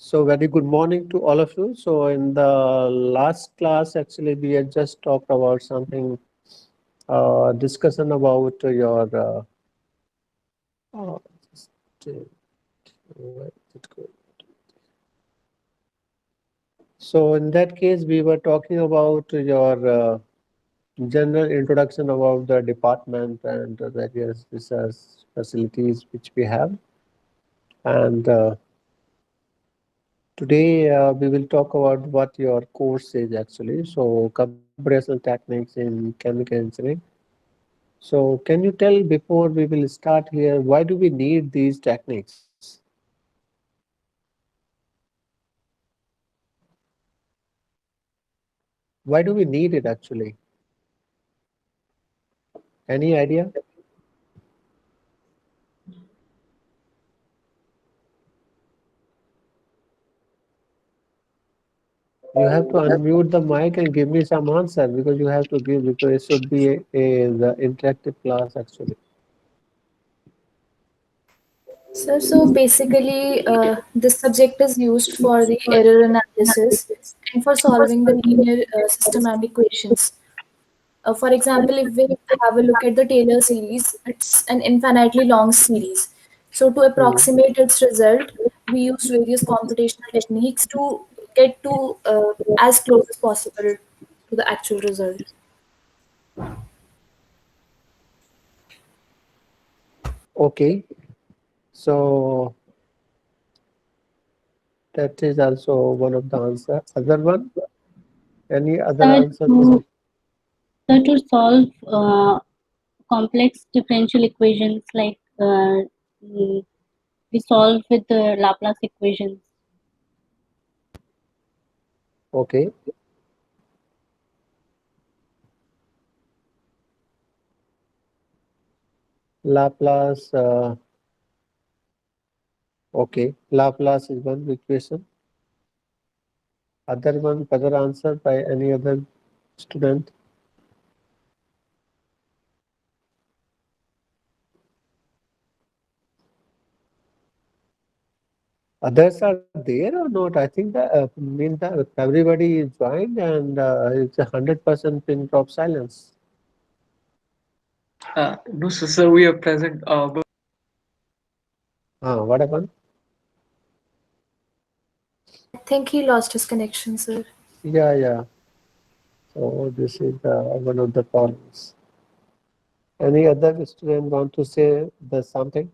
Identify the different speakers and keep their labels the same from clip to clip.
Speaker 1: So very good morning to all of you. So in the last class, actually, we had just talked about something, discussion about your, uh, just, where did it go? So in that case, we were talking about your general introduction about the department and the various research facilities which we have. And today we will talk about what your course is actually. So computational techniques in chemical engineering. So can you tell before we will start here, why do we need these techniques? Why do we need it actually? Any idea? You have to unmute the mic and give me some answer because you have to give because it should be the interactive class actually.
Speaker 2: Sir, so basically, this subject is used for the error analysis and for solving the linear system and equations. For example, if we have a look at the Taylor series, it's an infinitely long series. So to
Speaker 1: Hmm.
Speaker 2: approximate its result, we use various computational techniques to get to as close as possible to the actual result.
Speaker 1: Okay, so that is also one of the answer. Other one? Any other
Speaker 3: Sir,
Speaker 1: answer?
Speaker 3: to solve complex differential equations like mm, we solve with the Laplace equations.
Speaker 1: Okay, Laplace. Okay, Laplace is one equation. Other one, other answer by any other student. Others are there or not? I think that means that everybody is joined and it's 100% pin drop silence.
Speaker 4: No, sir, we are present. But
Speaker 1: What happened?
Speaker 2: I think he lost his connection, sir.
Speaker 1: Yeah, yeah. So this is one of the problems. Any other student want to say the something?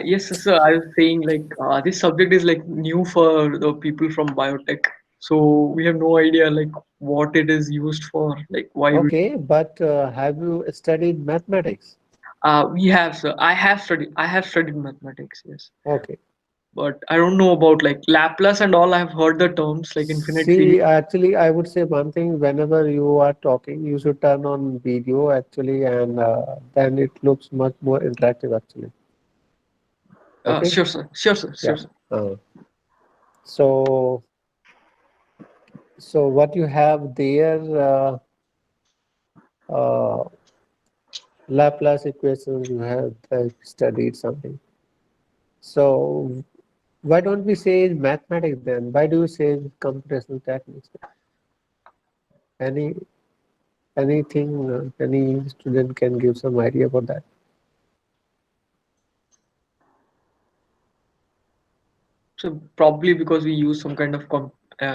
Speaker 4: yes, sir, I was saying like this subject is like new for the people from biotech, so we have no idea like what it is used for, like why we.
Speaker 1: Okay, but have you studied mathematics?
Speaker 4: We have, sir. I have studied mathematics, yes,
Speaker 1: Okay.
Speaker 4: but I don't know about like Laplace and all. I've heard the terms like infinite series.
Speaker 1: See, actually, I would say one thing, whenever you are talking, you should turn on video actually, and then it looks much more interactive actually. Okay?
Speaker 4: Sure, sir. Sure, sir.
Speaker 1: Yeah.
Speaker 4: Sure, sir.
Speaker 1: Uh, so, so what you have there, uh, Laplace equations, you have studied something. So, why don't we say mathematics then? Why do you say computational techniques? Any anything? Any student can give some idea about that.
Speaker 4: So probably because we use some kind of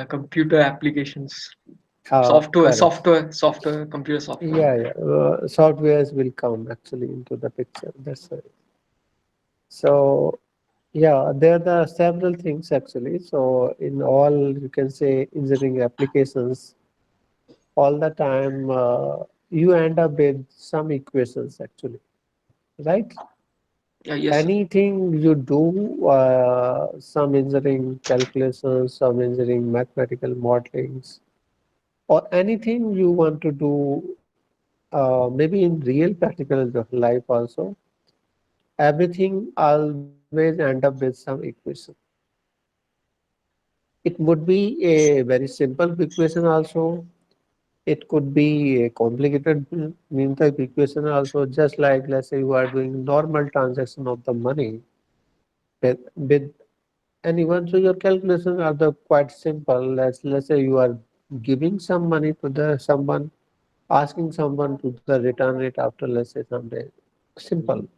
Speaker 4: computer applications,
Speaker 1: Correct.
Speaker 4: computer software.
Speaker 1: Yeah, yeah. Softwares will come actually into the picture. That's right. So, yeah, there are several things actually. So, in all, you can say engineering applications, all the time you end up with some equations actually, right?
Speaker 4: Yes, sir.
Speaker 1: Anything you do, some engineering calculations, some engineering mathematical modelings, or anything you want to do, maybe in real practical life also, everything always end up with some equation. It would be a very simple equation also, It could be a complicated mean type equation also, just like let's say you are doing normal transaction of the money with anyone. So your calculations are the quite simple. Let's say you are giving some money to the someone, asking someone to the return it after let's say some day. Simple.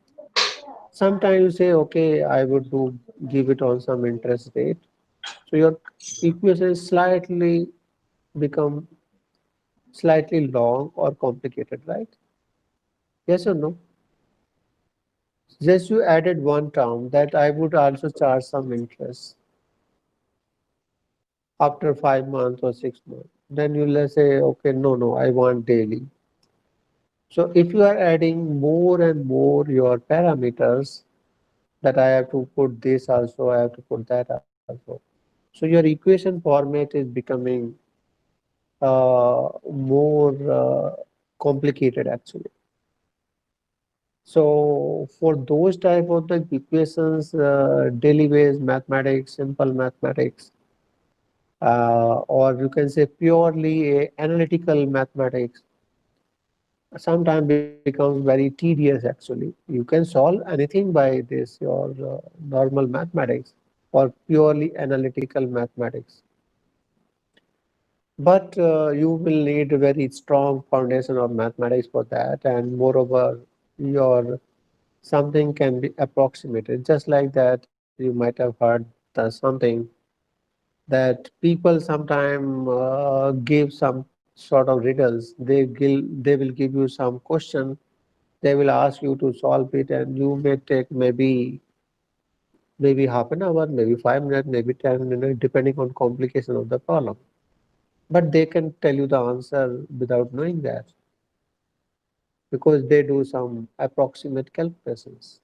Speaker 1: Sometimes you say, okay, I would do give it on some interest rate. So your equation is become slightly long or complicated, right? Yes or no? Just you added one term that I would also charge some interest after 5 months or 6 months. Then you let's say, okay, no, I want daily. So if you are adding more and more your parameters, that I have to put this also, I have to put that also. So your equation format is becoming more complicated actually. So for those type of the equations, daily based mathematics, simple mathematics, or you can say purely analytical mathematics, sometimes becomes very tedious actually. You can solve anything by this, your normal mathematics or purely analytical mathematics. But you will need a very strong foundation of mathematics for that, and moreover, your something can be approximated. Just like that, you might have heard something that people sometimes give some sort of riddles. They will give you some question. They will ask you to solve it, and you may take maybe half an hour, maybe 5 minutes, maybe 10 minutes, depending on complication of the problem. But they can tell you the answer without knowing that because they do some approximate calculations.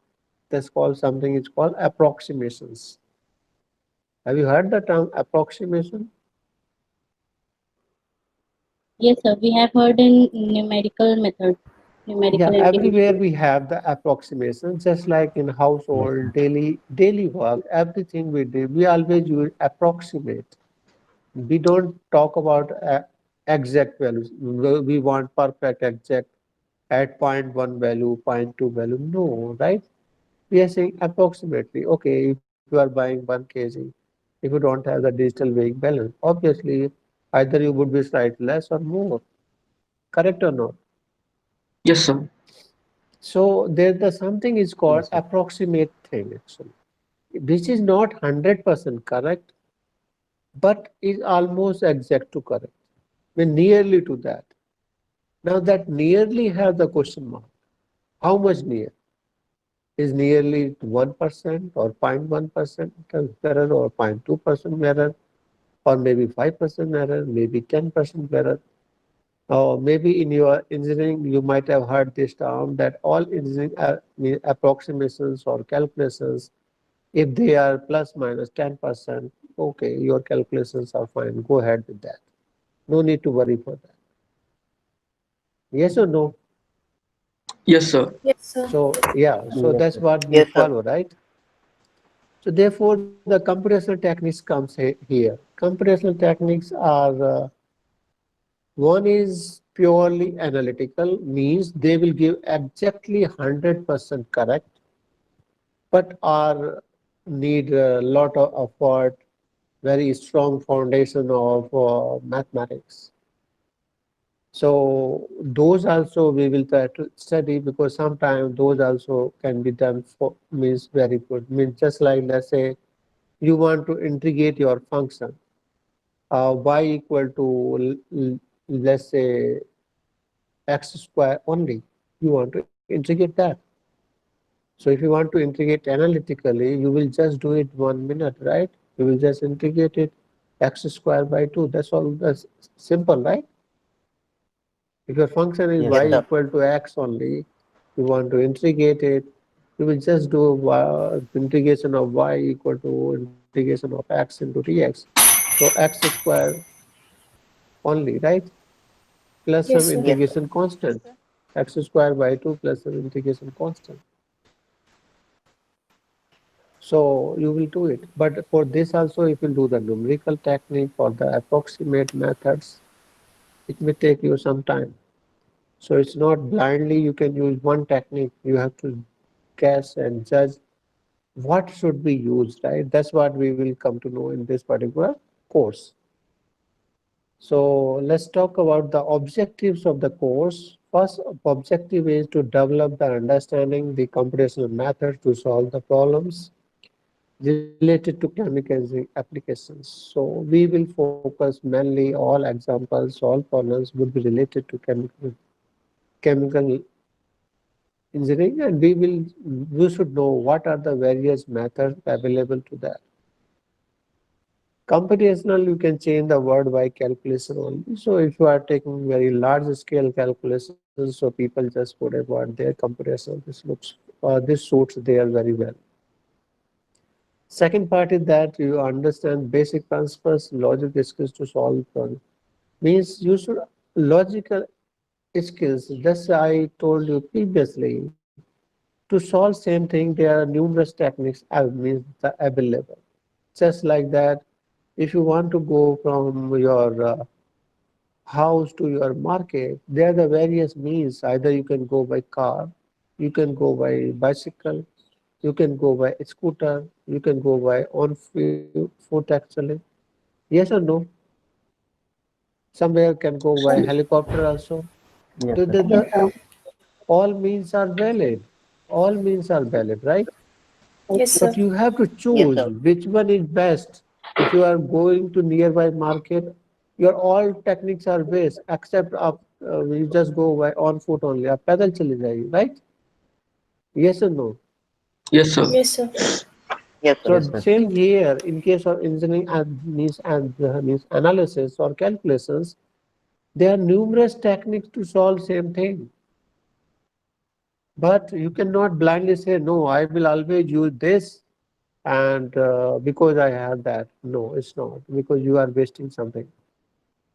Speaker 1: That's called something. It's called approximations. Have you heard the term approximation?
Speaker 3: Yes, sir. We have heard in numerical method,
Speaker 1: Yeah,
Speaker 3: numerical
Speaker 1: everywhere
Speaker 3: integration.
Speaker 1: we have the approximation, just like in household, daily work, everything we do, we always use approximate. We don't talk about exact values. We want perfect exact at point one value, point two value. No, right? We are saying approximately. Okay, if you are buying 1 kg, if you don't have the digital weighing balance, obviously either you would be slightly less or more. Correct or not?
Speaker 4: Yes, sir.
Speaker 1: So there the something is called approximate thing actually. This is not 100% correct, but is almost exact to correct. We're nearly to that. Now that nearly have the question mark. How much near? Is nearly 1% or 0.1% error or 0.2% error or maybe 5% error, maybe 10% error. Or maybe in your engineering, you might have heard this term that all engineering approximations or calculations, if they are plus minus 10%, okay, your calculations are fine. Go ahead with that. No need to worry for that. Yes or no?
Speaker 4: Yes, sir.
Speaker 2: Yes, sir.
Speaker 1: So, yeah, so that's what we follow, right? So therefore, the computational techniques comes here. Computational techniques are one is purely analytical, means they will give exactly 100% correct, but are need a lot of effort, very strong foundation of mathematics. So those also we will try to study because sometimes those also can be done for means very good. Means just like let's say you want to integrate your function y equal to let's say x square only. You want to integrate that. So if you want to integrate analytically, you will just do it 1 minute, right? You will just integrate it x square by 2. That's all. That's simple, right? If your function is y equal to x only, you want to integrate it, you will just do integration of y equal to integration of x into dx. So x square only, right? Plus some
Speaker 2: Yes, sir.
Speaker 1: integration constant. X square by 2 plus some integration constant. So you will do it. But for this also, if you do the numerical technique or the approximate methods, It may take you some time. So it's not blindly you can use one technique. You have to guess and judge what should be used, right? That's what we will come to know in this particular course. So let's talk about the objectives of the course. First objective is to develop the understanding the computational method to solve the problems related to chemical applications. So we will focus mainly all examples, all problems would be related to chemical engineering, and we should know what are the various methods available to that. Computational, you can change the word by calculation only. So if you are taking very large scale calculations, so people just put about their computation. This suits there very well. Second part is that you understand basic principles, logic skills to solve problem. Means you should logical skills. Just I told you previously, to solve same thing, there are numerous techniques means the available. Just like that, if you want to go from your house to your market, there are the various means. Either you can go by car, you can go by bicycle, you can go by scooter, you can go by on foot actually. Yes or no? Somewhere can go by helicopter also.
Speaker 5: Yes,
Speaker 1: The,
Speaker 5: sir.
Speaker 1: the, the, all means are valid. All means are valid, right?
Speaker 2: Yes,
Speaker 1: But
Speaker 2: sir.
Speaker 1: you have to
Speaker 5: Yes,
Speaker 1: choose
Speaker 5: sir.
Speaker 1: which one is best. If you are going to nearby market, your all techniques are best except up. You just go by on foot only. आप पैदल चले जाइए, right? Yes or no?
Speaker 4: Yes, sir.
Speaker 2: Yes, sir.
Speaker 5: Yes, sir.
Speaker 1: So
Speaker 5: Yes, sir.
Speaker 1: same here in case of engineering means analysis or calculations, there are numerous techniques to solve same thing. But you cannot blindly say, no, I will always use this and because I have that. No, it's not, because you are wasting something.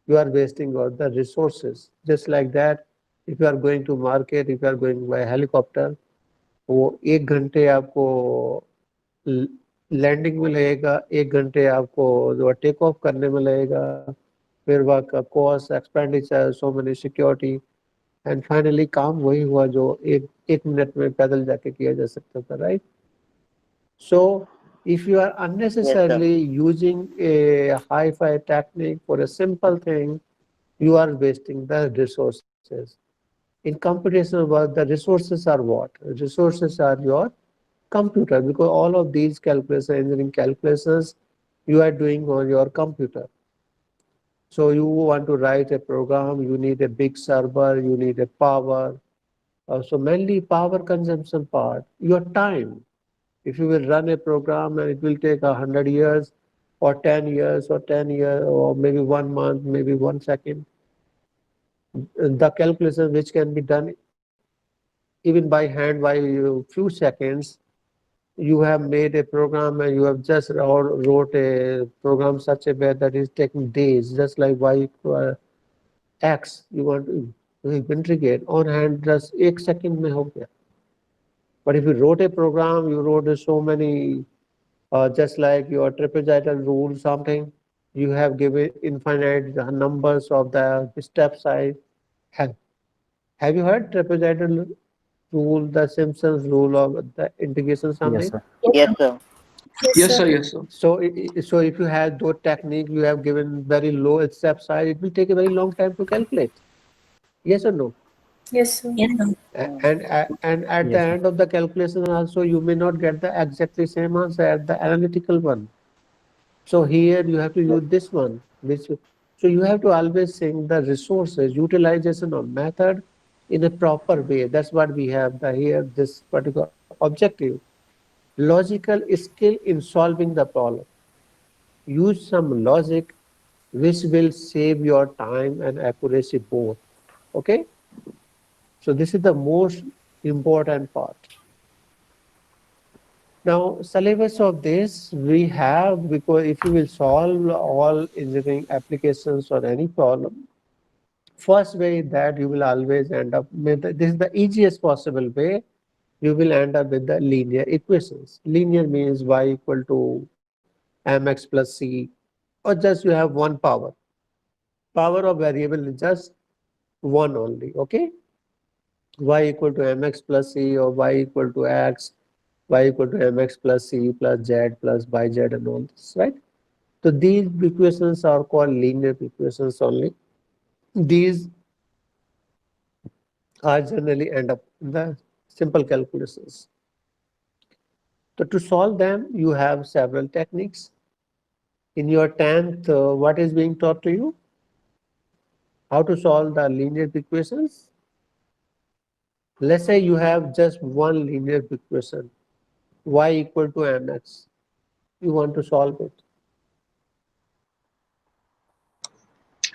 Speaker 1: You are wasting all the resources. Just like that, if you are going to market, if you are going by helicopter, वो 1 घंटे आपको landing में लगेगा, 1 घंटे आपको जो take off करने में लगेगा, फिर वहाँ का cost expenditure so many security, and finally काम वही हुआ जो एक एक मिनट में पैदल जाके किया जा सकता था, right? So if you are unnecessarily using a hi-fi technique for a simple thing, you are wasting the resources. In computational work, the resources are what? Resources are your computer, because all of these calculations, engineering calculations, you are doing on your computer. So you want to write a program, you need a big server, you need a power. So mainly power consumption part, your time. If you will run a program and it will take 100 years or 10 years or 10 years or maybe 1 month, maybe 1 second, the calculation which can be done even by hand by few seconds, you have made a program and you have just wrote a program such a way that is taking days, just like y x you want to integrate on hand, just 1 second mein ho gaya. But if you wrote a program, you wrote so many, just like your trapezoidal rule, something, you have given infinite numbers of the step size. Have, have you heard trapezoidal rule, the Simpsons rule of the integration
Speaker 5: Yes,
Speaker 1: something?
Speaker 5: sir.
Speaker 2: Yes,
Speaker 5: Yes, sir.
Speaker 4: Yes,
Speaker 2: sir.
Speaker 4: sir. Yes, sir.
Speaker 1: So, so if you have those technique, you have given very low step size, it will take a very long time to calculate. Yes or no?
Speaker 2: Yes, sir.
Speaker 3: Yes, sir.
Speaker 1: And at the
Speaker 5: Yes, sir.
Speaker 1: end of the calculation also, you may not get the exactly same answer as the analytical one. So here you have to use this one. So you have to always think the resources, utilization of method in a proper way. That's what we have here, this particular objective. Logical skill in solving the problem. Use some logic which will save your time and accuracy both. Okay? So this is the most important part. Now, syllabus of this we have, because if you will solve all engineering applications or any problem, first way that you will always end up with, this is the easiest possible way, you will end up with the linear equations. Linear means y equal to mx plus c, or just you have one power. power of variable is just one only. Okay, y equal to mx plus c, or y equal to x, y equal to mx plus c plus z plus yz and all this, right? So these equations are called linear equations only. These are generally end up in the simple calculations. So to solve them, you have several techniques. In your 10th, what is being taught to you? How to solve the linear equations. Let's say you have just one linear equation, y equal to mx. You want to solve it.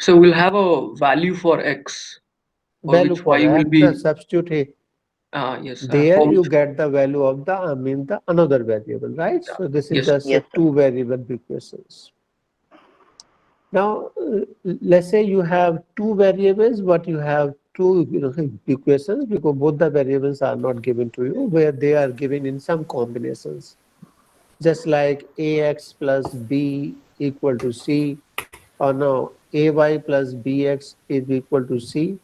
Speaker 4: So we'll have a value for x, for
Speaker 1: Value
Speaker 4: which
Speaker 1: for
Speaker 4: y will
Speaker 1: x,
Speaker 4: be.
Speaker 1: just substitute here.
Speaker 4: Yes.
Speaker 1: There
Speaker 4: For
Speaker 1: you
Speaker 4: which.
Speaker 1: get the value of the, the another variable, right? So this is
Speaker 4: Yes.
Speaker 1: just a two variable equations. Now, let's say you have two variables, but you have two equations, because both the variables are not given to you, where they are given in some combinations. Just like ax plus b equal to c, or no, ay plus bx is equal to c,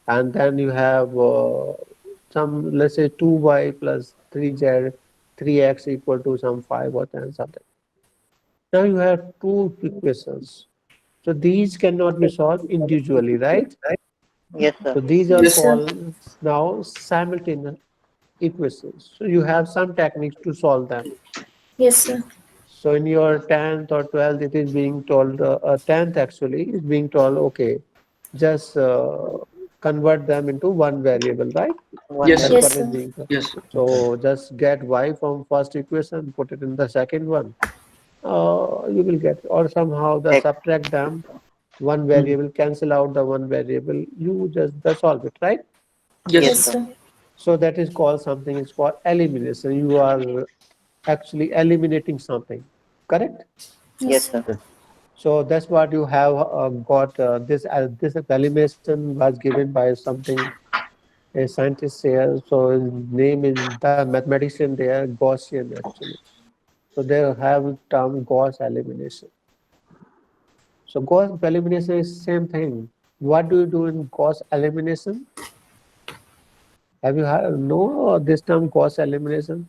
Speaker 1: and then you have some, let's say 2y plus 3z, 3x equal to some 5 or 10 something. Now you have two equations. So these cannot be solved individually, right?
Speaker 5: Yes, sir.
Speaker 1: So these are
Speaker 4: Yes.
Speaker 1: called now simultaneous equations. So you have some techniques to solve them.
Speaker 2: Yes, sir.
Speaker 1: So in your 10th or 12th, it is being told, 10th actually is being told, okay, just convert them into one variable, right?
Speaker 5: One
Speaker 4: Yes,
Speaker 1: That's
Speaker 4: sir.
Speaker 2: Yes,
Speaker 1: what is
Speaker 2: sir.
Speaker 1: being told.
Speaker 4: Yes, sir.
Speaker 1: So just get y from first equation, put it in the second one. You will get, or somehow the
Speaker 5: X.
Speaker 1: subtract them, one variable, cancel out the one variable, you just solve it, right?
Speaker 4: Yes,
Speaker 5: Yes,
Speaker 2: Yes,
Speaker 4: sir.
Speaker 5: sir.
Speaker 2: sir.
Speaker 1: So that is called, something is called elimination. You are actually eliminating something, correct?
Speaker 2: Yes,
Speaker 5: Yes,
Speaker 2: sir.
Speaker 5: sir.
Speaker 1: So that's what you have got. This elimination was given by something, a scientist here. So his name is, the mathematician there, Gaussian actually. So they have term Gauss elimination. So Gauss elimination is same thing. What do you do in Gauss elimination? Have you heard, know this term Gauss elimination?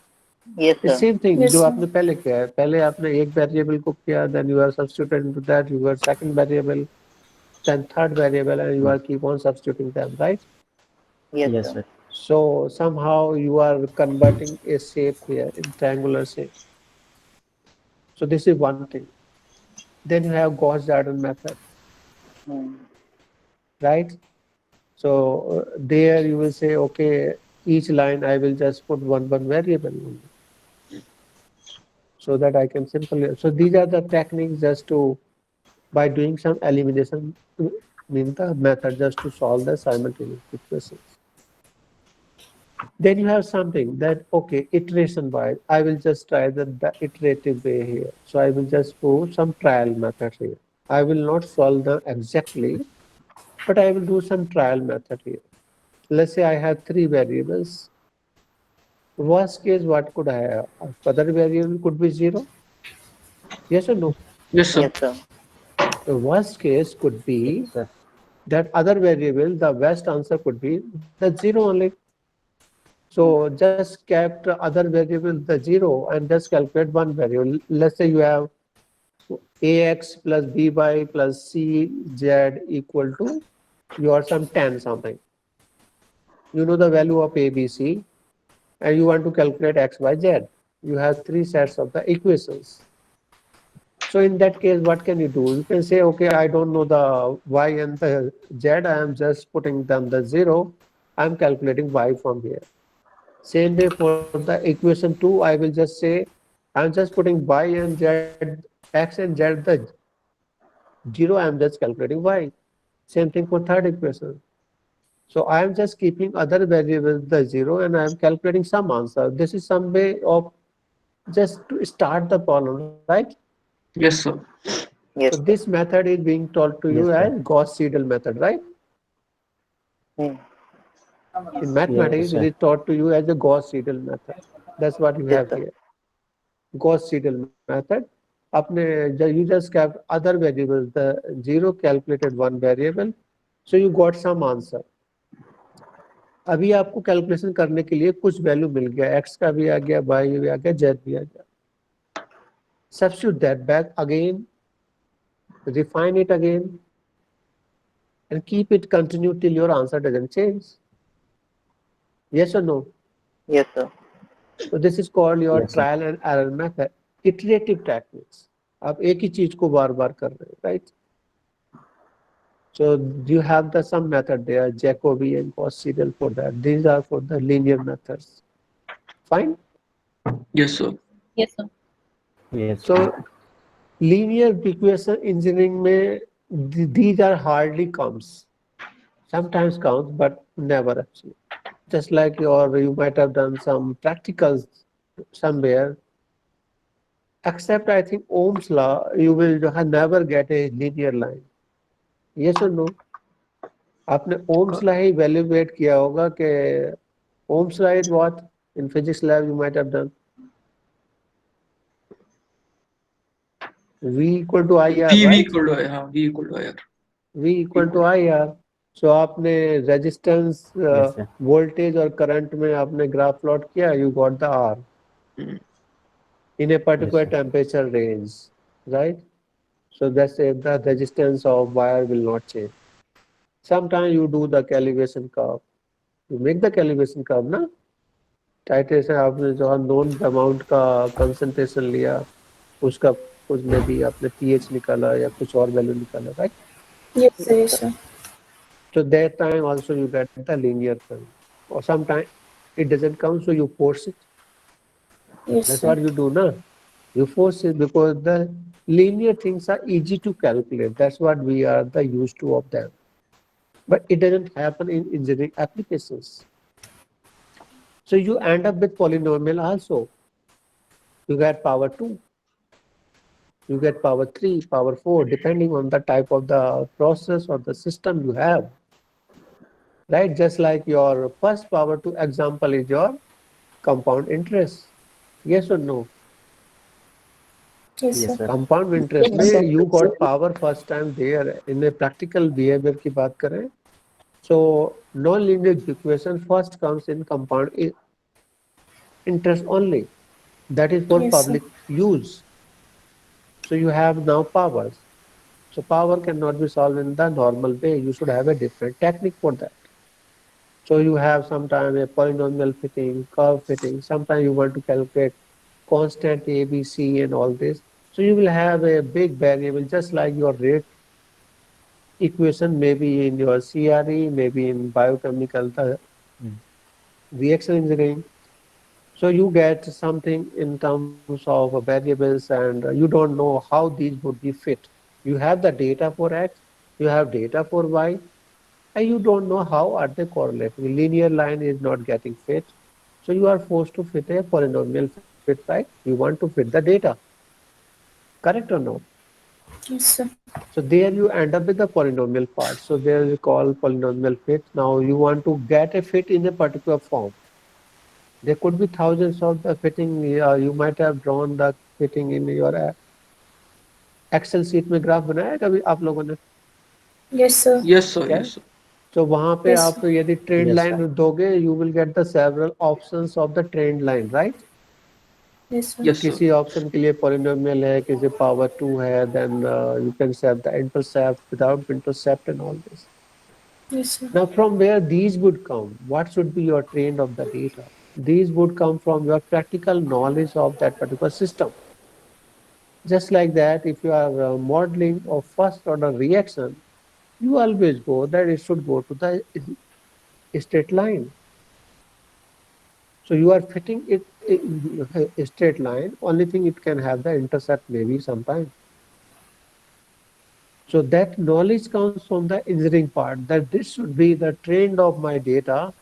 Speaker 5: Yes,
Speaker 1: The
Speaker 5: sir.
Speaker 1: same thing
Speaker 2: Yes,
Speaker 1: जो
Speaker 2: sir.
Speaker 1: आपने पहले किया है. पहले आपने एक variable को किया, then you are substituting into that, you are second variable, then third variable, and you are keep on substituting them, right?
Speaker 5: Yes, sir.
Speaker 1: So somehow you are converting a shape here in triangular shape. So this is one thing. Then you have Gauss-Jordan method,
Speaker 5: Hmm.
Speaker 1: right? So there you will say, okay, each line I will just put one variable only, so that I can simply. So these are the techniques just to, by doing some elimination, mean the method just to solve the simultaneous equations. Then you have something that, okay, iteration wise, I will just try the iterative way here. So I will just do some trial method here. I will not solve them exactly, but I will do some trial method here. Let's say I have three variables. Worst case, what could I have? Other variable could be zero. Yes or no?
Speaker 4: Yes, sir.
Speaker 5: Yes, sir.
Speaker 1: The worst case could be that other variable, the best answer could be the zero only. So just kept other variable the zero and just calculate one variable. Let's say you have ax plus by plus cz equal to your some 10 something. You know the value of a, b, c, and you want to calculate x, y, z. You have three sets of the equations. So in that case, what can you do? You can say, okay, I don't know the y and the z. I am just putting them the zero. I'm calculating y from here. Same way for the equation 2, I will just say, I'm just putting y and z, x and z, the zero, I'm just calculating y. Same thing for third equation. So I am just keeping other variables the zero and I am calculating some answer. This is some way of just to start the problem, right?
Speaker 4: Yes, sir.
Speaker 1: So
Speaker 5: Yes,
Speaker 1: this
Speaker 5: sir.
Speaker 1: method is being taught to you as Gauss-Seidel method, right?
Speaker 5: Hmm.
Speaker 1: In mathematics, it is taught to you as the Gauss-Seidel method. That's what you
Speaker 5: Yes,
Speaker 1: have
Speaker 5: sir.
Speaker 1: here. Gauss-Seidel method. You just kept other variables. The zero calculated one variable, so you got some answer. अभी आपको calculation करने के लिए कुछ value मिल गया, x का भी आ गया, y भी आ गया, z भी आ गया. Substitute that back again, refine it again, and keep it continue till your answer doesn't change. Yes or no?
Speaker 5: Yes, sir.
Speaker 1: So this is called your
Speaker 6: Yes, sir.
Speaker 1: trial and error method. Iterative techniques. आप एक ही चीज को बार बार कर रहे हैं, right? So you have the some method there, Jacobian, Gauss serial for that. These are for the linear methods. Fine.
Speaker 4: Yes, sir.
Speaker 3: Yes, sir.
Speaker 6: Yes.
Speaker 1: So linear equation engineering में these are hardly comes. Sometimes counts, but never actually. Just like you might have done some practicals somewhere. Except I think Ohm's law, you will never get a linear line. Yes or no? आपने Ohm's law ही evaluate किया होगा कि Ohm's law is what? In physics lab you might have done. V equal to IR,
Speaker 4: V
Speaker 1: right?
Speaker 4: equal to I, हाँ, V equal to IR.
Speaker 1: V equal to IR. So आपने resistance,
Speaker 6: Yes, sir.
Speaker 1: voltage और current में आपने graph plot किया, you got the R in a particular
Speaker 6: Yes, sir.
Speaker 1: temperature range, right? So that's if the resistance of wire will not change. Sometimes you do the calibration curve. You make the calibration curve, ना? Titration आपने जो known amount का concentration लिया, उसका कुछ में भी आपने pH निकाला या कुछ और value निकाला, right?
Speaker 2: Yes, sir. Yes, sir.
Speaker 1: So that time also you get the linear curve. Or sometimes it doesn't come, so you force it.
Speaker 2: Yes,
Speaker 1: That's
Speaker 2: sir.
Speaker 1: what you do, na? You force it because the linear things are easy to calculate. That's what we are the used to of them. But it doesn't happen in engineering applications. So you end up with polynomial also. You get power 2. You get power 3, power 4, depending on the type of the process or the system you have. Right? Just like your first power 2 example is your compound interest. Yes or no?
Speaker 2: Yes,
Speaker 6: Yes,
Speaker 2: sir.
Speaker 6: sir.
Speaker 1: Compound interest
Speaker 3: Yes, sir.
Speaker 1: में you got power first time there. In a practical behavior की बात करें, so non-linear equation first comes in compound interest only. That is for
Speaker 2: Yes, sir.
Speaker 1: public use. So you have now powers. So power cannot be solved in the normal way. You should have a different technique for that. So you have sometimes a polynomial fitting, curve fitting. Sometimes you want to calculate constant A, B, C and all this. So you will have a big variable just like your rate equation maybe in your CRE, maybe in biochemical reaction engineering. So you get something in terms of variables and you don't know how these would be fit. You have the data for X, you have data for Y, and you don't know how are they correlating. Linear line is not getting fit. So you are forced to fit a polynomial fit, right? You want to fit the data. Correct or no?
Speaker 2: Yes, sir.
Speaker 1: So there you end up with the polynomial part. So there you call polynomial fit. Now you want to get a fit in a particular form. There could be thousands of the fitting. You might have drawn the fitting in your Excel sheet में graph बनाया है कभी आप लोगों ने?
Speaker 2: Yes, sir.
Speaker 4: Yes, sir.
Speaker 1: क्या?
Speaker 4: Yes, sir.
Speaker 1: So वहाँ पे
Speaker 2: Yes,
Speaker 1: आप यदि trend
Speaker 6: Yes,
Speaker 1: line
Speaker 6: sir.
Speaker 1: दोगे, you will get the several options of the trend line, right?
Speaker 2: Yes, sir.
Speaker 4: Yes, sir.
Speaker 1: किसी ऑप्शन के लिए polynomial है, किसी power 2 है, then you can set the intercept without intercept and all this.
Speaker 2: Yes, sir.
Speaker 1: Now from where these would come, what should be your trend of the data? These would come from your practical knowledge of that particular system. Just like that, if you are modeling of first order reaction, you always go that it should go to the straight line. So you are fitting it in a straight line. Only thing it can have the intercept maybe sometime. So that knowledge comes from the engineering part that this should be the trend of my data.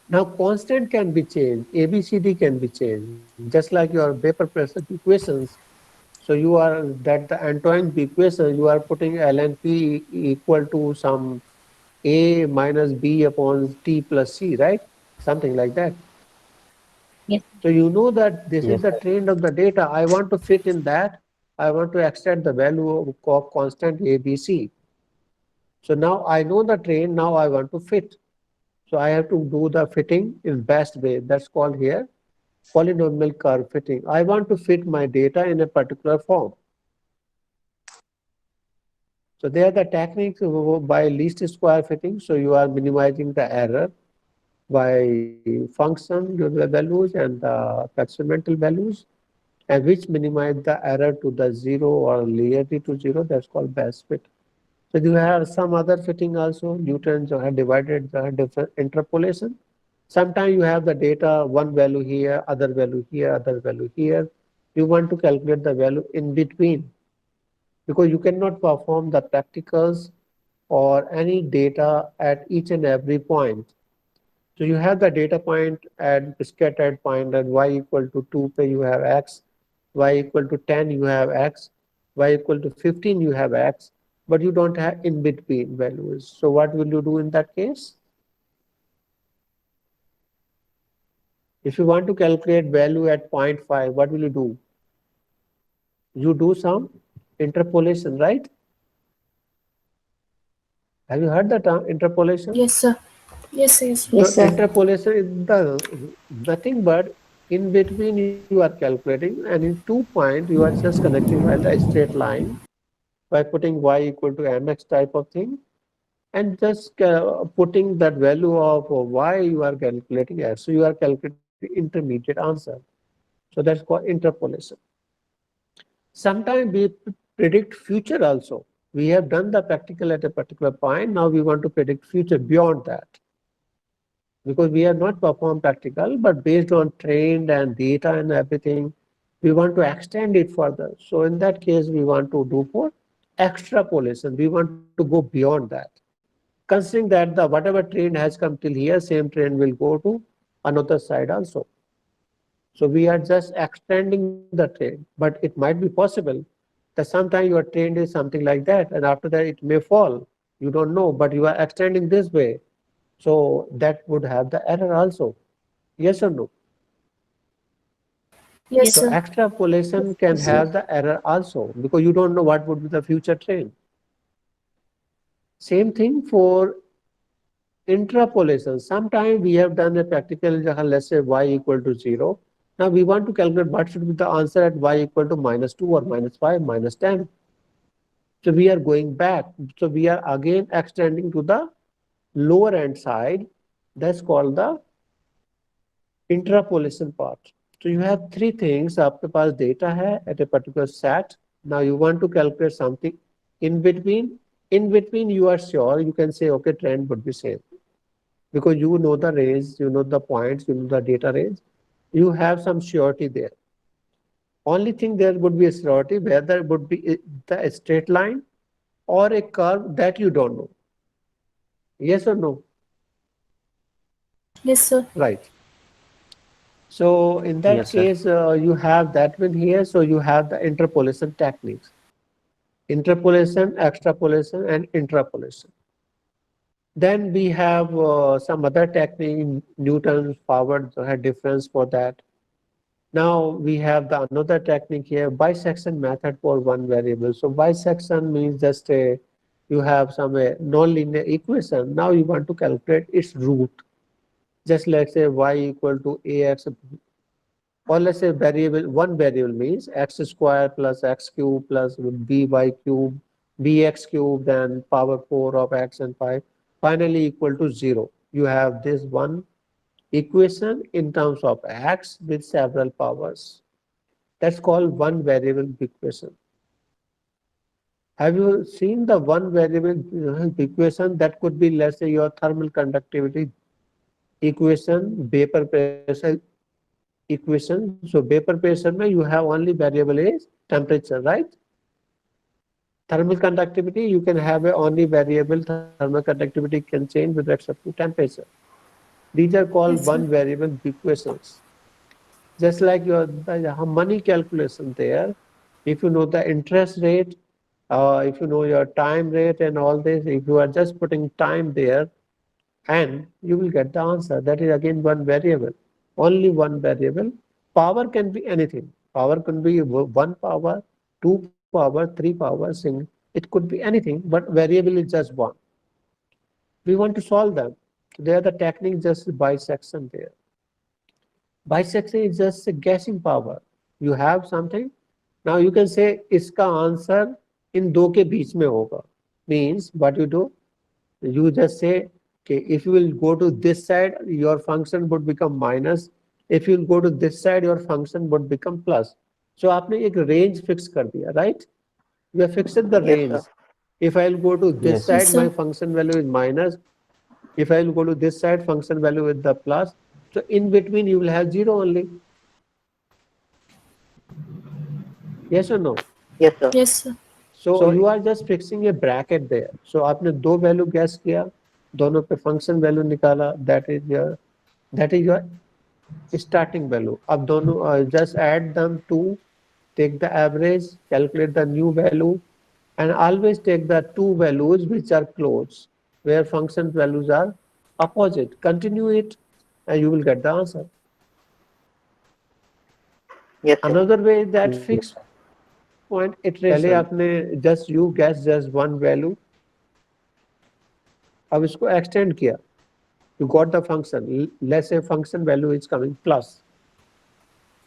Speaker 1: Now constant can be changed, ABCD can be changed, just like your vapor pressure equations. So you are that the Antoine equation, you are putting ln P equal to some A minus B upon T plus C, right? Something like that.
Speaker 3: Yes.
Speaker 1: So you know that this is
Speaker 6: Yes.
Speaker 1: the trend of the data. I want to fit in that. I want to extract the value of constant A, B, C. So now I know the train, now I want to fit. So I have to do the fitting in best way. That's called here polynomial curve fitting. I want to fit my data in a particular form. So there are the techniques by least square fitting. So you are minimizing the error by function values and the experimental values, and which minimize the error to the zero or nearly to zero. That's called best fit. So you have some other fitting also. Newtons have divided the different interpolation. Sometimes you have the data, one value here, other value here, other value here. You want to calculate the value in between because you cannot perform the practicals or any data at each and every point. So you have the data point at scattered point at y equal to 2 you have x, y equal to 10 you have x, y equal to 15 you have x, but you don't have in between values. So what will you do in that case? If you want to calculate value at 0.5, what will you do? You do some interpolation, right? Have you heard the term interpolation?
Speaker 2: Yes, sir. Yes, sir. Yes, sir.
Speaker 5: Yes,
Speaker 1: So
Speaker 5: sir.
Speaker 1: interpolation is the nothing but in between you are calculating, and in 2 points you are just connecting by the straight line by putting y equal to mx type of thing, and just putting that value of y you are calculating as. So you are calculating intermediate answer. So that's called interpolation. Sometimes we predict future also. We have done the practical at a particular point. Now we want to predict future beyond that, because we have not performed practical, but based on trained and data and everything, we want to extend it further. So in that case, we want to do for extrapolation. We want to go beyond that. Considering that the whatever trend has come till here, same trend will go to another side also. So we are just extending the trend, but it might be possible that sometime your trend is something like that, and after that it may fall. You don't know, but you are extending this way. So that would have the error also. Yes or no?
Speaker 2: Yes,
Speaker 3: Yes,
Speaker 1: So
Speaker 2: sir.
Speaker 1: extrapolation can
Speaker 3: yes, sir.
Speaker 1: have the error also because you don't know what would be the future trend. Same thing for interpolation. Sometimes we have done a practical, let's say y equal to 0. Now we want to calculate what should be the answer at y equal to -2 or -5, -10. So we are going back. So we are again extending to the lower end side. That's called the interpolation part. So you have three things. आपके पास data है at a particular set. Now you want to calculate something in between. In between, you are sure you can say, okay, trend would be same because you know the range, you know the points, you know the data range. You have some surety there. Only thing there would be a surety whether it would be the straight line or a curve that you don't know. Yes or no?
Speaker 2: Yes, sir.
Speaker 1: Right. So in that
Speaker 6: Yes, sir.
Speaker 1: case, you have that one here. So you have the interpolation techniques: interpolation, extrapolation, and interpolation. Then we have some other technique, Newton's power difference for that. Now we have the another technique here, bisection method for one variable. So bisection means just a, you have some non-linear equation. Now you want to calculate its root. Just let's say y equal to ax, or let's say variable, one variable means x square plus x cube plus by cube, bx cube, then power 4 of x and 5, finally equal to 0. You have this one equation in terms of x with several powers. That's called one variable equation. Have you seen the one variable equation that could be, let's say, your thermal conductivity equation, vapor pressure equation? So vapor pressure mein you have only variable is temperature, right? Thermal conductivity, you can have a only variable. Thermal conductivity can change with respect to temperature. These are called
Speaker 2: Yes, sir.
Speaker 1: one variable equations. Just like your the money calculation there, if you know the interest rate, if you know your time rate and all this, if you are just putting time there, and you will get the answer. That is again one variable, only one variable. Power can be anything. Power can be one power, 2 power, 3 power, single. It could be anything, but variable is just one. We want to solve them. There the technique just bisection there. Bisection is just a guessing power. You have something. Now you can say इसका answer in दो के बीच में होगा. Means what you do? You just say, okay, if you will go to this side, your function would become minus. If you will go to this side, your function would become plus. So आपने एक range fix कर दिया, right? You have fixed the
Speaker 5: Yes,
Speaker 1: range.
Speaker 5: sir.
Speaker 1: If I will go to this
Speaker 6: Yes.
Speaker 1: side,
Speaker 2: Yes,
Speaker 1: my
Speaker 2: sir.
Speaker 1: function value is minus. If I will go to this side, function value with the plus. So in between, you will have 0 only. Yes or no?
Speaker 5: Yes, sir.
Speaker 2: Yes, sir.
Speaker 1: So you are just fixing a bracket there. So आपने दो value guess किया, दोनों पे function value निकाला. That is your starting value. अब दोनों just add them to take the average, calculate the new value, and always take the two values which are close, where function values are opposite. Continue it, and you will get the answer.
Speaker 5: Yes, sir.
Speaker 1: Another way is that fixed point iteration. पहले आपने just you guess just one value, अब इसको extend किया. You got the function. Let's say function value is coming plus.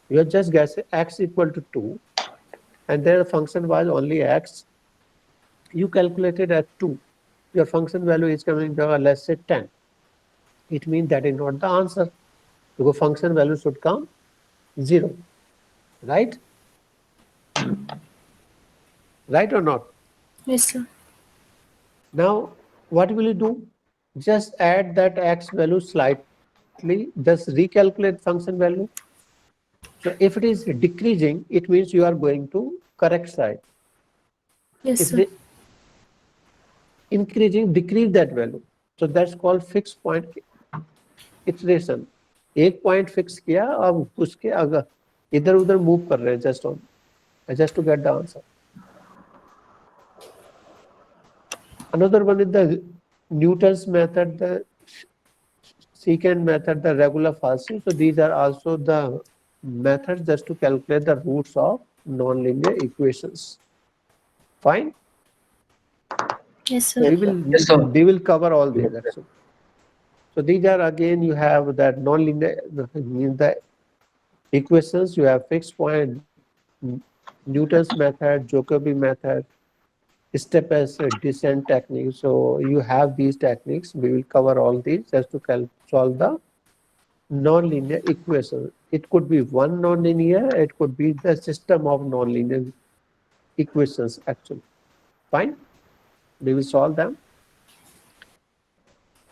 Speaker 1: You have just guessed x equal to 2, and their function was only x. You calculated at 2. Your function value is coming to, let's say, 10. It means that is not the answer, because function value should come 0, right? Right or not?
Speaker 2: Yes, sir.
Speaker 1: Now, what will you do? Just add that x value slightly, just recalculate function value. So if it is decreasing, it means you are going to correct side.
Speaker 2: Yes,
Speaker 1: If
Speaker 2: sir.
Speaker 1: it increasing, decrease that value. So that's called fixed point iteration. एक point fix किया, अब उसके अगर इधर उधर move कर रहे हैं just to get the answer. Another one is the Newton's method, the secant method, the regular Falsi. So these are also the methods just to calculate the roots of nonlinear equations. Fine.
Speaker 2: Yes, sir.
Speaker 5: Yes,
Speaker 4: Yes, sir.
Speaker 1: We will cover all these actually. So these are again, you have that nonlinear, the equations, you have fixed point, Newton's method, Jacobi method, step as a descent technique. So you have these techniques. We will cover all these just to solve the nonlinear equation. It could be one nonlinear, it could be the system of nonlinear equations actually. Fine. We will solve them.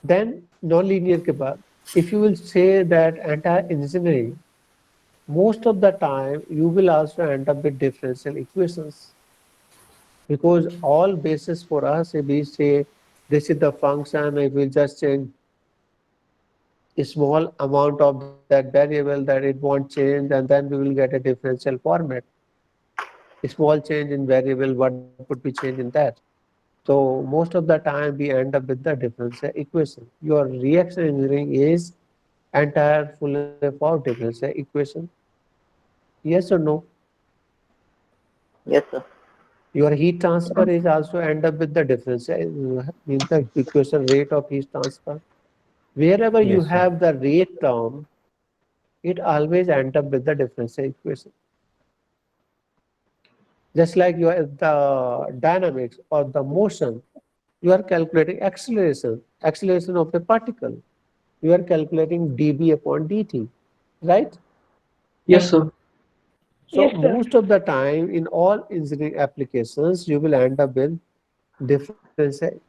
Speaker 1: Then nonlinear के बाद, if you will say that entire engineering, most of the time you will also end up with differential equations, because all basis for us, if we say this is the function, if we just change a small amount of that variable, that it won't change, and then we will get a differential format. A small change in variable, what would be change in that? So most of the time we end up with the differential equation. Your reaction engineering is entire full of differential equation. Yes or no?
Speaker 5: yes, sir.
Speaker 1: Your heat transfer is also end up with the differential, means the equation rate of heat transfer. Wherever you
Speaker 6: Yes, sir.
Speaker 1: have the rate term, it always end up with the differential equation. Just like the dynamics or the motion, you are calculating acceleration of a particle. You are calculating dB upon dt, right?
Speaker 4: Yes, sir.
Speaker 1: So most of the time in all engineering applications, you will end up with differential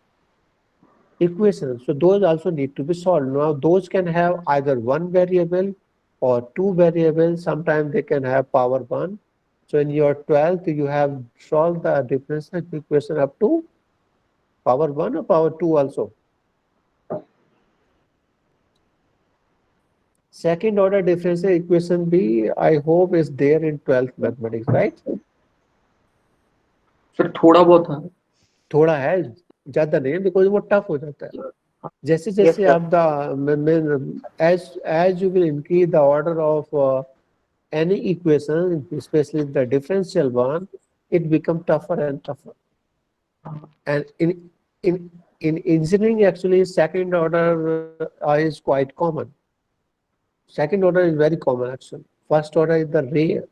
Speaker 1: equations. So those also need to be solved. Now those can have either one variable or two variables. Sometimes they can have power 1. So in your 12th, you have solved the differential equation up to power 1 or power 2 also. Second order differential equation B, I hope is there in 12th mathematics, right?
Speaker 4: Sir थोड़ा बहुत है.
Speaker 1: थोड़ा है, ज्यादा नहीं, because वो tough हो जाता है. जैसे जैसे
Speaker 5: sir.
Speaker 1: आप as you will increase the order of any equation, especially the differential one, it becomes tougher and tougher. And in engineering, actually, second order is quite common. Second order is very common, actually. First order is the rare.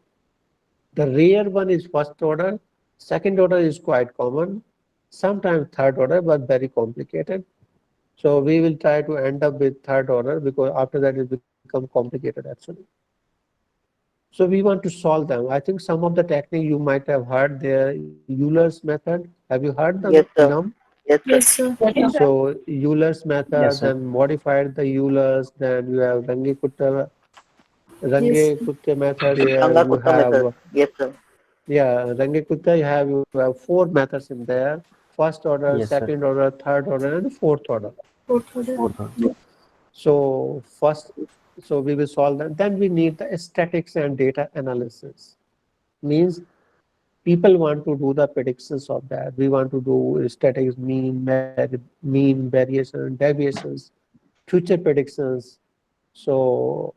Speaker 1: The rare one is first order. Second order is quite common. Sometimes third order, but very complicated. So we will try to end up with third order because after that it becomes complicated, actually. So we want to solve them. I think some of the technique you might have heard there, Euler's method. Have you heard the
Speaker 5: Yes, sir.
Speaker 1: num?
Speaker 5: Yes, sir.
Speaker 2: Yes, sir.
Speaker 1: So Euler's method,
Speaker 6: Yes, sir.
Speaker 1: then modified the Euler's, then you have
Speaker 2: Yes.
Speaker 1: Runge-Kutta method here.
Speaker 5: Ranga
Speaker 1: You
Speaker 5: Kutta method.
Speaker 1: have,
Speaker 5: Yes, sir.
Speaker 1: yeah, Runge-Kutta, you have four methods in there. First order,
Speaker 6: Yes, sir.
Speaker 1: second order, third order, and fourth order.
Speaker 2: Fourth order.
Speaker 6: Fourth one.
Speaker 1: So first, so we will solve that. Then we need the statics and data analysis. Means people want to do the predictions of that. We want to do statics, mean variation, deviations, future predictions. So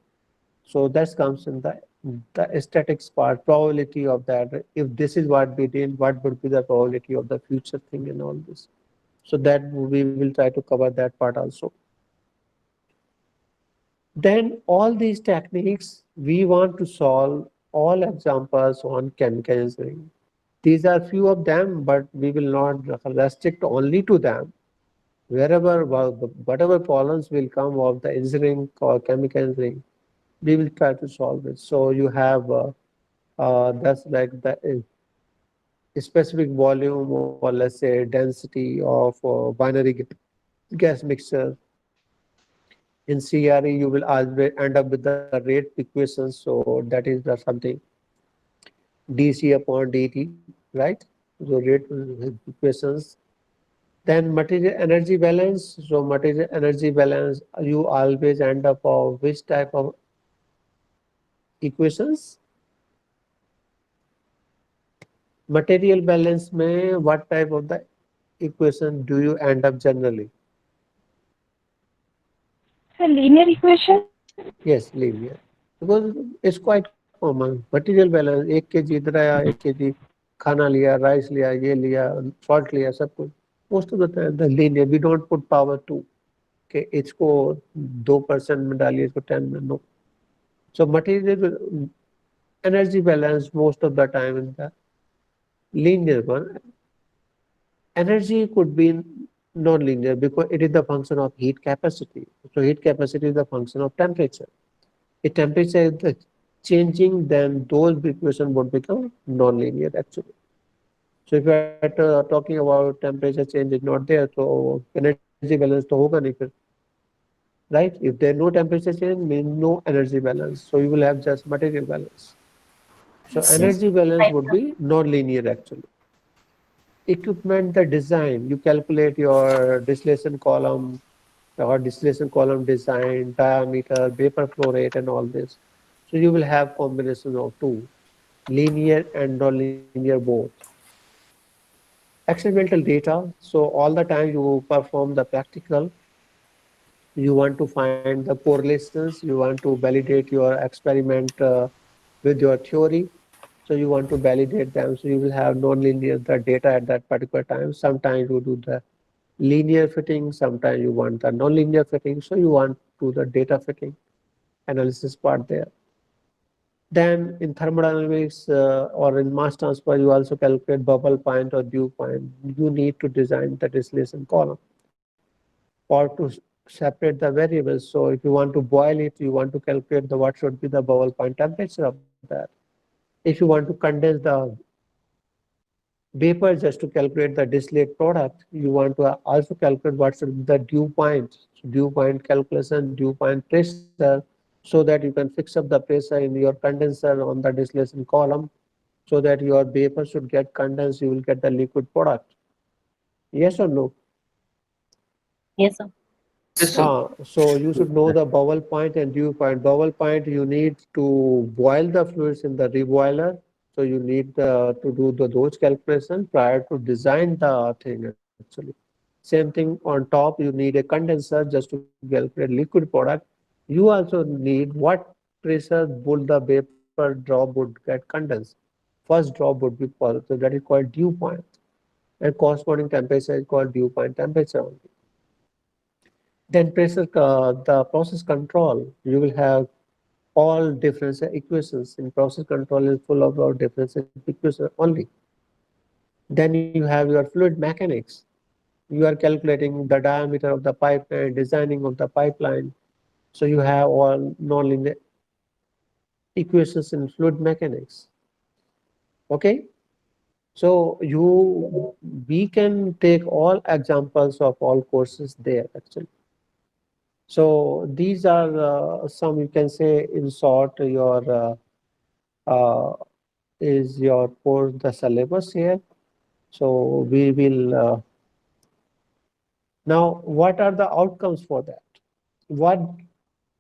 Speaker 1: so that comes in the statics part, probability of that. If this is what we did, what would be the probability of the future thing and all this. So that we will try to cover that part also. Then all these techniques, we want to solve all examples on chemical engineering. These are few of them, but we will not restrict only to them. Wherever, whatever problems will come of the engineering or chemical engineering, we will try to solve it. So you have that's like the specific volume or let's say density of binary gas mixture. In CRE, you will always end up with the rate equation. So that is the something dc upon dt, right? So rate equations. Then material energy balance. So material energy balance, you always end up of which type of equations? Material balance में what type of the equation do you end up generally?
Speaker 7: So linear equation?
Speaker 1: Yes, linear. Because it's quite common. Material balance, 1 kg इधर आया, 1 kg खाना लिया, rice लिया, ये लिया, salt लिया, सब कुछ. Most of the time the linear, we don't put power 2. Okay, इसको 2% में डालिए, इसको 10 में, no. So material energy balance most of the time in the linear one. Energy could be non-linear because it is the function of heat capacity. So heat capacity is the function of temperature. If temperature is changing, then those equation would become non-linear actually. So if you are talking about temperature change is not there, so energy balance to hoga nahi fir. Right? If there is no temperature change, means no energy balance. So you will have just material balance. So
Speaker 2: Yes, sir.
Speaker 1: energy balance would be non-linear actually. Equipment, the design, you calculate your distillation column or distillation column design, diameter, vapor flow rate, and all this. So you will have combination of two, linear and non-linear both. Experimental data. So all the time you perform the practical, you want to find the correlations, you want to validate your experiment with your theory. So you want to validate them. So you will have non-linear the data at that particular time. Sometimes you do the linear fitting, sometimes you want the non-linear fitting. So you want to do the data fitting analysis part there. Then in thermodynamics or in mass transfer, you also calculate bubble point or dew point. You need to design the distillation column or to separate the variables. So if you want to boil it, you want to calculate the what should be the bubble point temperature of that. If you want to condense the vapor just to calculate the distillate product, you want to also calculate what should be the dew point. So dew point calculation, dew point pressure, so that you can fix up the pressure in your condenser on the distillation column, so that your vapor should get condensed, you will get the liquid product. Yes or no?
Speaker 3: Yes, sir.
Speaker 4: Yes, sir.
Speaker 1: So you should know the bubble point and dew point. Bubble point, you need to boil the fluids in the reboiler. So you need to do those calculations prior to design the thing actually. Same thing on top, you need a condenser just to calculate liquid product. You also need what pressure would the vapor drop would get condensed. first drop would be positive, that is called dew point, and corresponding temperature is called dew point temperature only. Then the process control, you will have all differential equations. In process control is full of our differential equations only. Then you have your fluid mechanics. You are calculating the diameter of the pipeline, designing of the pipeline. So you have all nonlinear equations in fluid mechanics. Okay? So we can take all examples of all courses there actually. So these are some, you can say in short, your is your course, the syllabus here. So we will now, what are the outcomes for that? What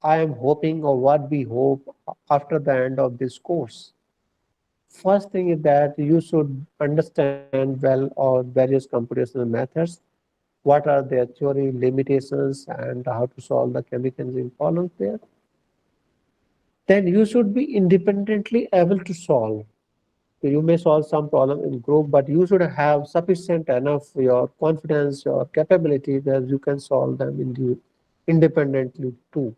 Speaker 1: I am hoping, or what we hope after the end of this course? First thing is that you should understand well all various computational methods, what are their theory limitations, and how to solve the chemical engineering problems there. Then you should be independently able to solve. So you may solve some problem in group, but you should have sufficient enough your confidence, your capability that you can solve them independently too.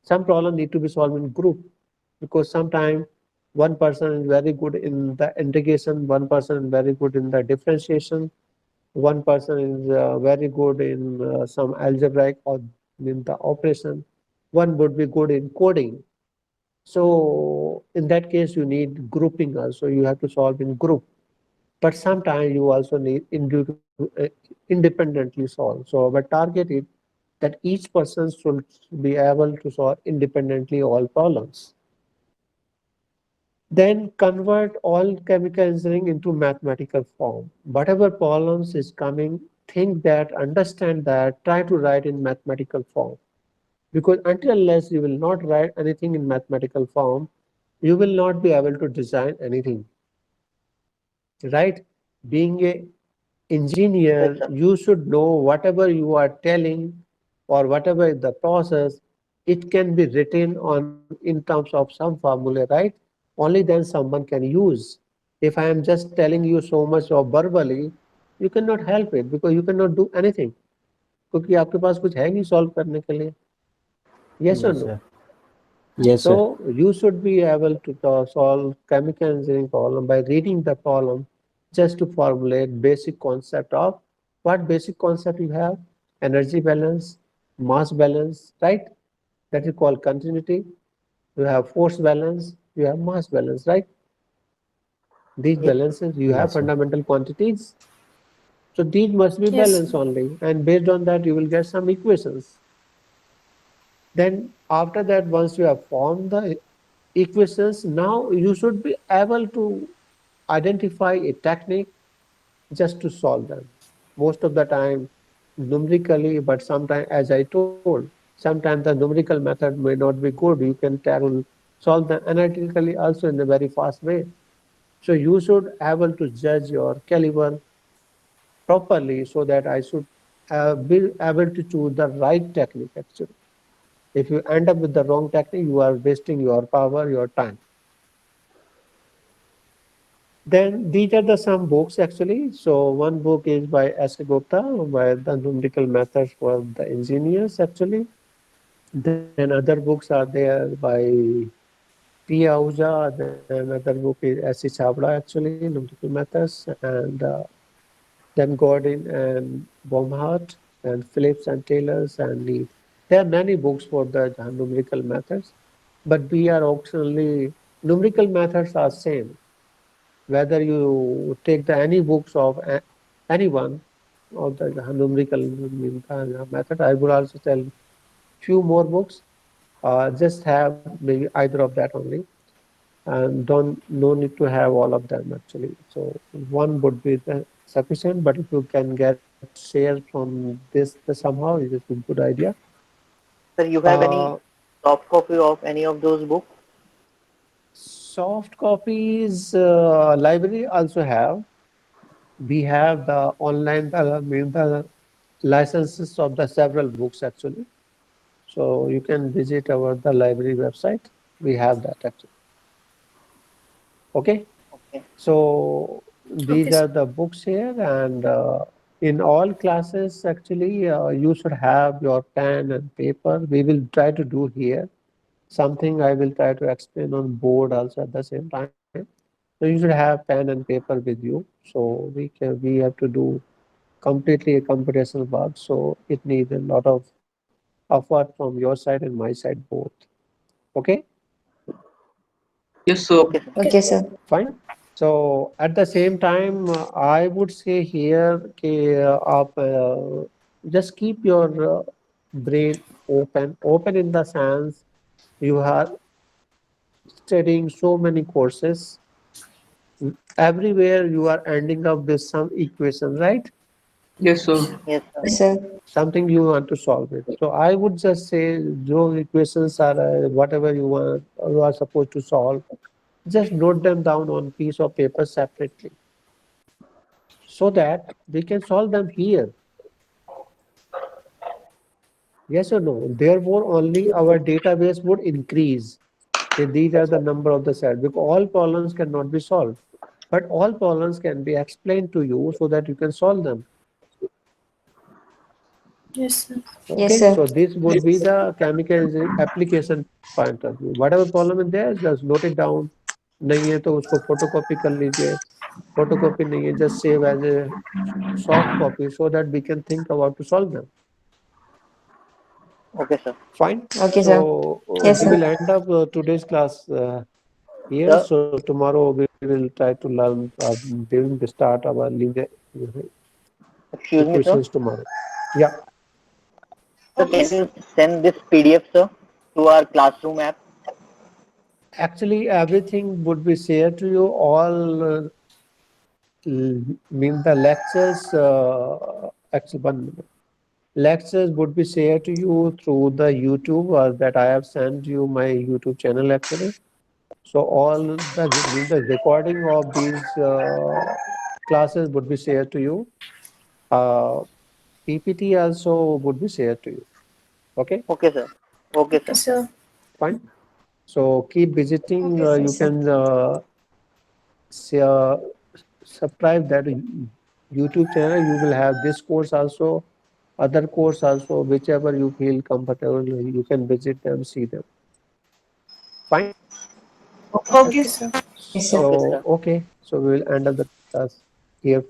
Speaker 1: Some problem need to be solved in group, because sometimes one person is very good in the integration, one person is very good in the differentiation, one person is very good in some algebraic or in the operation, one would be good in coding. So in that case, you need grouping also. You have to solve in group. But sometimes you also need independently solve. So our target is that each person should be able to solve independently all problems. Then convert all chemical engineering into mathematical form. Whatever problems is coming, think that, understand that, try to write in mathematical form. Because until unless you will not write anything in mathematical form, you will not be able to design anything. Right? Being a
Speaker 5: Yes,
Speaker 1: engineer,
Speaker 5: sir.
Speaker 1: you should know whatever you are telling or whatever is the process, it can be written on in terms of some formula, right? Only then someone can use. If I am just telling you so much of verbally, you cannot help it because you cannot do anything. क्योंकि आपके पास कुछ है नहीं solve करने के लिए. Yes or
Speaker 6: Yes,
Speaker 1: no?
Speaker 6: sir. Yes, sir.
Speaker 1: So you should be able to solve chemical engineering problem by reading the problem, just to formulate basic concept of what basic concept you have: energy balance, mass balance, right? That is called continuity. You have force balance, you have mass balance, right? These
Speaker 5: Yes, sir.
Speaker 1: balances, you have
Speaker 6: Yes, sir.
Speaker 1: fundamental quantities. So these must be
Speaker 2: Yes.
Speaker 1: balanced only, and based on that, you will get some equations. Then after that, once you have formed the equations, now you should be able to identify a technique just to solve them. Most of the time numerically, but sometimes, as I told, sometimes the numerical method may not be good. You can solve them analytically also in a very fast way. So you should able to judge your caliber properly, so that I should be able to choose the right technique actually. If you end up with the wrong technique, you are wasting your power, your time. Then these are the some books actually. So one book is by S. Gupta, by the numerical methods for the engineers actually. Then other books are there by P. Ahuja. Then another book is S. C. Chabra actually, numerical methods, and then Gordon and Baumhart and Phillips and Taylors and Lee. There are many books for the numerical methods, but we are optionally numerical methods are same. Whether you take the any books of anyone of the numerical method, I would also tell few more books. Just have maybe either of that only, and don't no need to have all of them actually. So one would be sufficient, but if you can get share from this somehow, it is a good idea.
Speaker 5: Sir, you have
Speaker 1: Uh,
Speaker 5: any soft copy of any of those books?
Speaker 1: Soft copies, library also have. We have the online, the licenses of the several books actually. So you can visit the library website. We have that actually. Okay.
Speaker 5: Okay.
Speaker 1: So these
Speaker 2: Okay,
Speaker 1: are the books here, and in all classes, actually, you should have your pen and paper. We will try to do here something I will try to explain on board also at the same time. So you should have pen and paper with you. So we have to do completely a computational work. So it needs a lot of effort from your side and my side both. Okay,
Speaker 4: Yes, sir.
Speaker 5: Okay, sir.
Speaker 8: Okay, sir.
Speaker 1: fine. So at the same time, I would say here, just keep your brain open in the sense you are studying so many courses. Everywhere you are ending up with some equation, right?
Speaker 4: Yes, sir.
Speaker 5: Yes, sir.
Speaker 8: Yes, sir.
Speaker 1: Something you want to solve it. So I would just say those equations are whatever you are supposed to solve. Just note them down on piece of paper separately, so that we can solve them here. Yes or no? Therefore, only our database would increase. Okay, these are the number of the cells because all problems cannot be solved, but all problems can be explained to you so that you can solve them.
Speaker 2: yes, sir.
Speaker 8: Yes,
Speaker 1: Okay,
Speaker 8: sir.
Speaker 1: so this would be the chemical engineering application point of view. Whatever problem is there, just note it down. नहीं है तो उसको photocopy कर लीजिए. Photocopy नहीं है, just save as a soft copy so that we can think about to solve them.
Speaker 5: Okay, sir.
Speaker 1: Fine.
Speaker 8: Okay, sir.
Speaker 1: So
Speaker 8: Yes,
Speaker 1: we
Speaker 8: sir.
Speaker 1: will end up today's class here.
Speaker 5: Sir.
Speaker 1: So tomorrow we will try to learn during the start our linear
Speaker 5: Excuse me, sir.
Speaker 1: equations tomorrow. Yeah.
Speaker 5: So can you send this PDF, sir, to our classroom app?
Speaker 1: Actually, everything would be shared to you. All mean the lectures. Actually, 1 minute. Lectures would be shared to you through the YouTube that I have sent you my YouTube channel actually. So all the recording of these classes would be shared to you. PPT also would be shared to you. Okay,
Speaker 5: Okay, sir. Okay,
Speaker 2: Okay,
Speaker 5: sir.
Speaker 2: sir.
Speaker 1: fine. So keep visiting.
Speaker 8: Okay,
Speaker 1: You
Speaker 8: sir.
Speaker 1: can share, subscribe that YouTube channel. You will have this course also, other course also, whichever you feel comfortable. You can visit them, see them. Fine.
Speaker 2: Okay, sir.
Speaker 8: Yes, sir.
Speaker 1: So okay. So we will end up the class here.